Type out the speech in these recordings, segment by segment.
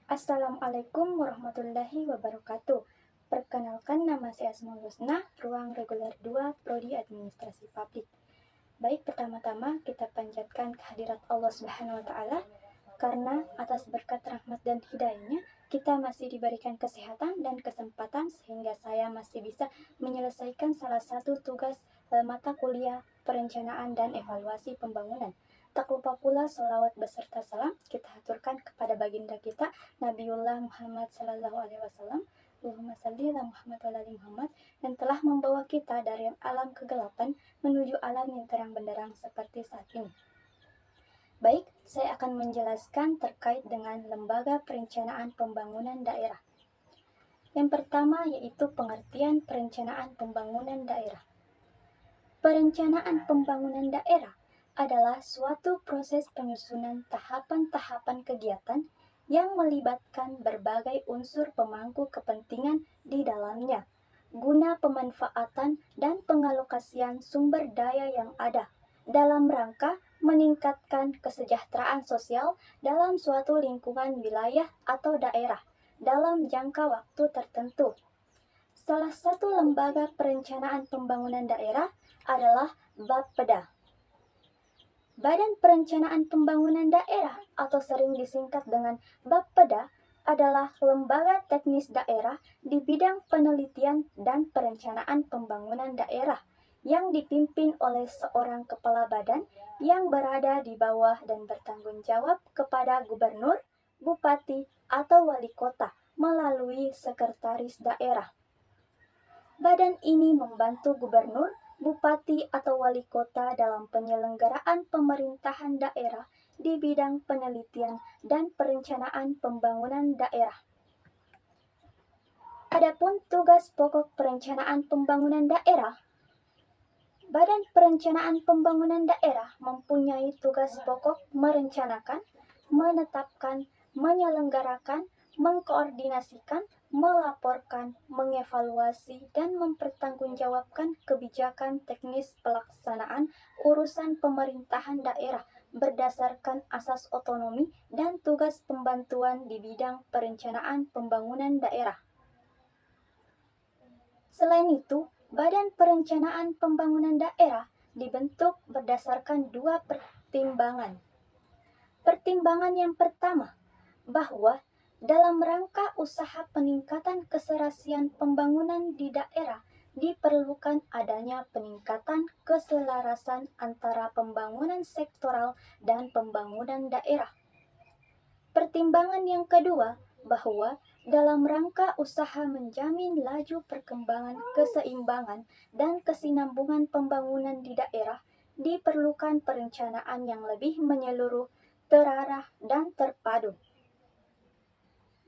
Assalamualaikum warahmatullahi wabarakatuh. Perkenalkan, nama saya Asmaul Husna, ruang reguler 2, Prodi Administrasi Publik. Baik, pertama-tama kita panjatkan kehadirat Allah Subhanahu wa taala karena atas berkat rahmat dan hidayahnya kita masih diberikan kesehatan dan kesempatan sehingga saya masih bisa menyelesaikan salah satu tugas mata kuliah perencanaan dan evaluasi pembangunan. Tak lupa pula sholawat beserta salam kita haturkan kepada baginda kita Nabiullah Muhammad Sallallahu Alaihi Wasallam. Allahumma salli ala Muhammad wa ala Muhammad, yang telah membawa kita dari alam kegelapan menuju alam yang terang benderang seperti saat ini. Baik, saya akan menjelaskan terkait dengan Lembaga Perencanaan Pembangunan Daerah. Yang pertama yaitu pengertian perencanaan pembangunan daerah. Perencanaan pembangunan daerah adalah suatu proses penyusunan tahapan-tahapan kegiatan yang melibatkan berbagai unsur pemangku kepentingan di dalamnya, guna pemanfaatan dan pengalokasian sumber daya yang ada, dalam rangka meningkatkan kesejahteraan sosial dalam suatu lingkungan wilayah atau daerah, dalam jangka waktu tertentu. Salah satu lembaga perencanaan pembangunan daerah adalah Bapeda. Badan Perencanaan Pembangunan Daerah atau sering disingkat dengan Bapeda adalah lembaga teknis daerah di bidang penelitian dan perencanaan pembangunan daerah yang dipimpin oleh seorang kepala badan yang berada di bawah dan bertanggung jawab kepada gubernur, bupati, atau wali kota melalui sekretaris daerah. Badan ini membantu gubernur, bupati, atau wali kota dalam penyelenggaraan pemerintahan daerah di bidang penelitian dan perencanaan pembangunan daerah. Adapun tugas pokok perencanaan pembangunan daerah, Badan Perencanaan Pembangunan Daerah mempunyai tugas pokok merencanakan, menetapkan, menyelenggarakan, mengkoordinasikan, melaporkan, mengevaluasi, dan mempertanggungjawabkan kebijakan teknis pelaksanaan urusan pemerintahan daerah berdasarkan asas otonomi dan tugas pembantuan di bidang perencanaan pembangunan daerah. Selain itu, Badan Perencanaan Pembangunan Daerah dibentuk berdasarkan dua pertimbangan. Pertimbangan yang pertama, bahwa dalam rangka usaha peningkatan keserasian pembangunan di daerah diperlukan adanya peningkatan keselarasan antara pembangunan sektoral dan pembangunan daerah. Pertimbangan yang kedua, bahwa dalam rangka usaha menjamin laju perkembangan keseimbangan dan kesinambungan pembangunan di daerah, diperlukan perencanaan yang lebih menyeluruh, terarah, dan terpadu.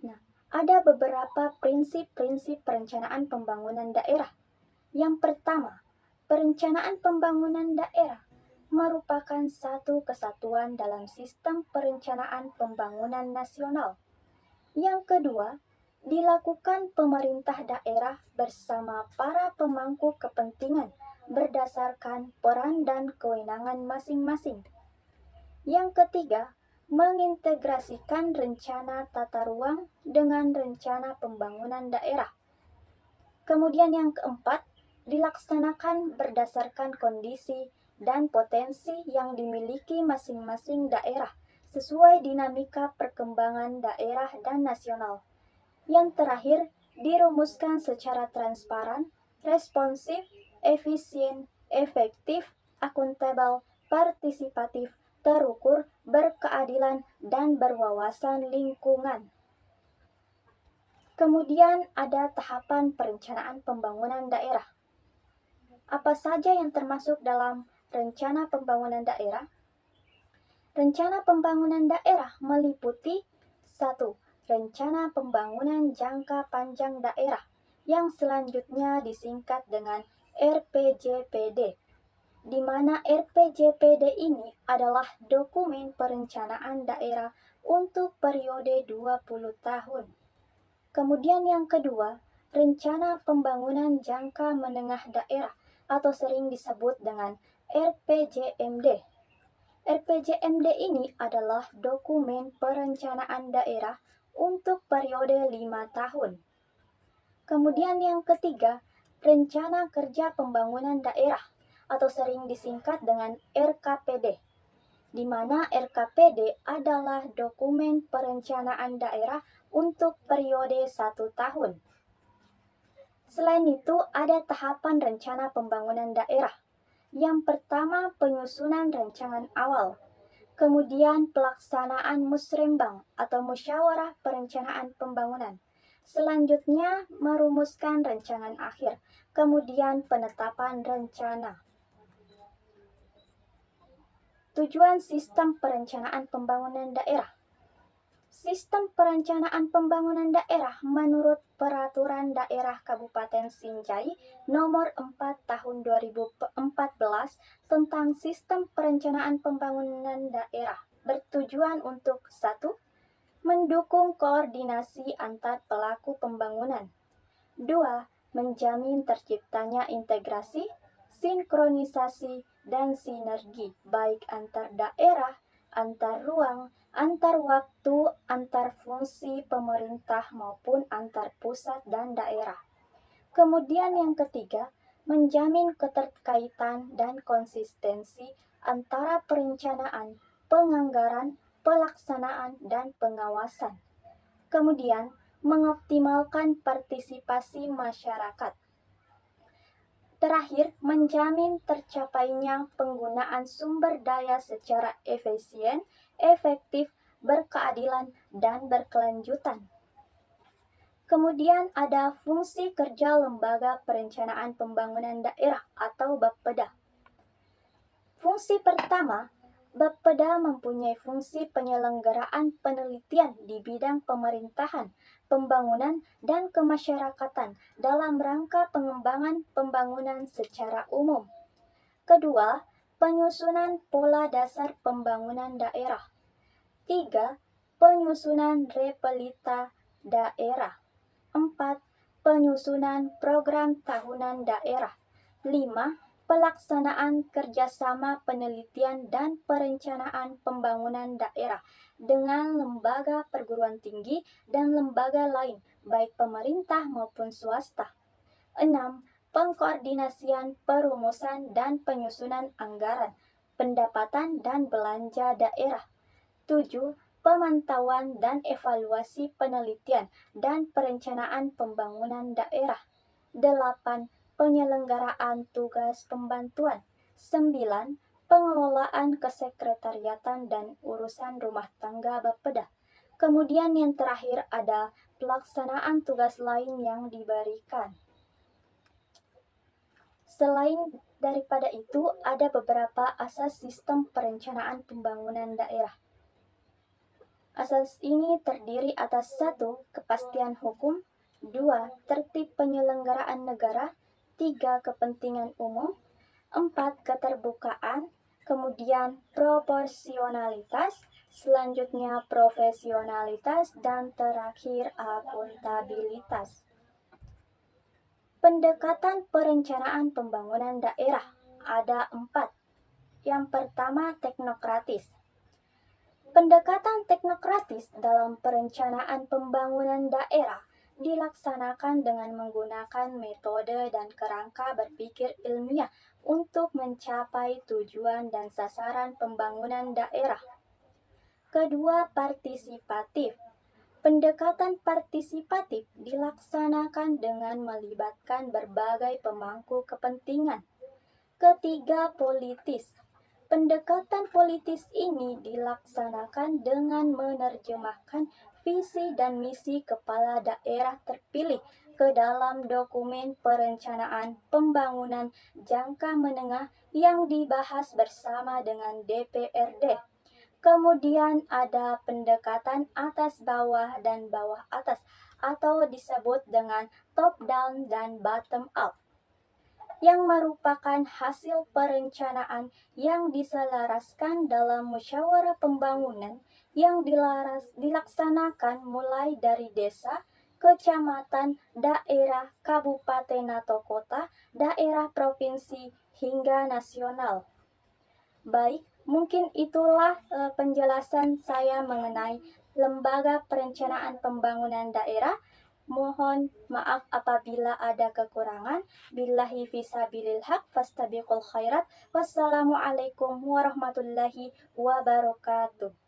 Nah, ada beberapa prinsip-prinsip perencanaan pembangunan daerah. Yang pertama, perencanaan pembangunan daerah merupakan satu kesatuan dalam sistem perencanaan pembangunan nasional. Yang kedua, dilakukan pemerintah daerah bersama para pemangku kepentingan berdasarkan peran dan kewenangan masing-masing. Yang ketiga, mengintegrasikan rencana tata ruang dengan rencana pembangunan daerah. Kemudian yang keempat, dilaksanakan berdasarkan kondisi dan potensi yang dimiliki masing-masing daerah sesuai dinamika perkembangan daerah dan nasional. Yang terakhir, dirumuskan secara transparan, responsif, efisien, efektif, akuntabel, partisipatif, terukur, berkeadilan, dan berwawasan lingkungan. Kemudian ada tahapan perencanaan pembangunan daerah. Apa saja yang termasuk dalam rencana pembangunan daerah? Rencana pembangunan daerah meliputi 1. Rencana pembangunan jangka panjang daerah yang selanjutnya disingkat dengan RPJPD, di mana RPJPD ini adalah dokumen perencanaan daerah untuk periode 20 tahun. Kemudian yang kedua, rencana pembangunan jangka menengah daerah atau sering disebut dengan RPJMD. RPJMD ini adalah dokumen perencanaan daerah untuk periode 5 tahun. Kemudian yang ketiga, Rencana Kerja Pembangunan Daerah atau sering disingkat dengan RKPD, di mana RKPD adalah dokumen perencanaan daerah untuk periode 1 tahun. Selain itu, ada tahapan rencana pembangunan daerah. Yang pertama, penyusunan rancangan awal. Kemudian pelaksanaan musrembang atau musyawarah perencanaan pembangunan. Selanjutnya, merumuskan rancangan akhir. Kemudian penetapan rencana. Tujuan sistem perencanaan pembangunan daerah. Sistem perencanaan pembangunan daerah menurut Peraturan Daerah Kabupaten Sinjai Nomor 4 Tahun 2014 tentang Sistem Perencanaan Pembangunan Daerah bertujuan untuk 1. Mendukung koordinasi antar pelaku pembangunan. 2. Menjamin terciptanya integrasi, sinkronisasi, dan sinergi baik antar daerah, antar ruang, antar waktu, antar fungsi pemerintah maupun antar pusat dan daerah. Kemudian yang ketiga, menjamin keterkaitan dan konsistensi antara perencanaan, penganggaran, pelaksanaan, dan pengawasan. Kemudian, mengoptimalkan partisipasi masyarakat. Terakhir, menjamin tercapainya penggunaan sumber daya secara efisien, efektif, berkeadilan, dan berkelanjutan. Kemudian ada fungsi kerja Lembaga Perencanaan Pembangunan Daerah atau Bapeda. Fungsi pertama, Bapeda mempunyai fungsi penyelenggaraan penelitian di bidang pemerintahan, pembangunan, dan kemasyarakatan dalam rangka pengembangan pembangunan secara umum. Kedua, penyusunan pola dasar pembangunan daerah. 3. Penyusunan repelita daerah. 4. Penyusunan program tahunan daerah. 5. Pelaksanaan kerjasama penelitian dan perencanaan pembangunan daerah dengan lembaga perguruan tinggi dan lembaga lain, baik pemerintah maupun swasta. 6. Pengkoordinasian perumusan dan penyusunan anggaran, pendapatan dan belanja daerah. 7. Pemantauan dan evaluasi penelitian dan perencanaan pembangunan daerah. 8. Penyelenggaraan tugas pembantuan. 9. Pengelolaan kesekretariatan dan urusan rumah tangga Bapeda. Kemudian yang terakhir ada pelaksanaan tugas lain yang diberikan. Selain daripada itu, ada beberapa asas sistem perencanaan pembangunan daerah. Asas ini terdiri atas 1. Kepastian hukum, 2. Tertib penyelenggaraan negara, 3. Kepentingan umum, 4. Keterbukaan, kemudian proporsionalitas, selanjutnya profesionalitas, dan terakhir akuntabilitas. Pendekatan perencanaan pembangunan daerah ada 4. Yang pertama, teknokratis. Pendekatan teknokratis dalam perencanaan pembangunan daerah dilaksanakan dengan menggunakan metode dan kerangka berpikir ilmiah untuk mencapai tujuan dan sasaran pembangunan daerah. Kedua, partisipatif. Pendekatan partisipatif dilaksanakan dengan melibatkan berbagai pemangku kepentingan. Ketiga, politis. Pendekatan politis ini dilaksanakan dengan menerjemahkan visi dan misi kepala daerah terpilih ke dalam dokumen perencanaan pembangunan jangka menengah yang dibahas bersama dengan DPRD. Kemudian ada pendekatan atas bawah dan bawah atas atau disebut dengan top down dan bottom up, yang merupakan hasil perencanaan yang diselaraskan dalam musyawarah pembangunan yang dilaksanakan mulai dari desa, kecamatan, daerah, kabupaten atau kota, daerah provinsi, hingga nasional. Baik, mungkin itulah penjelasan saya mengenai Lembaga Perencanaan Pembangunan Daerah. Mohon maaf apabila ada kekurangan. Billahi fisabilil haq fastabiqul khairat. Wassalamualaikum warahmatullahi wabarakatuh.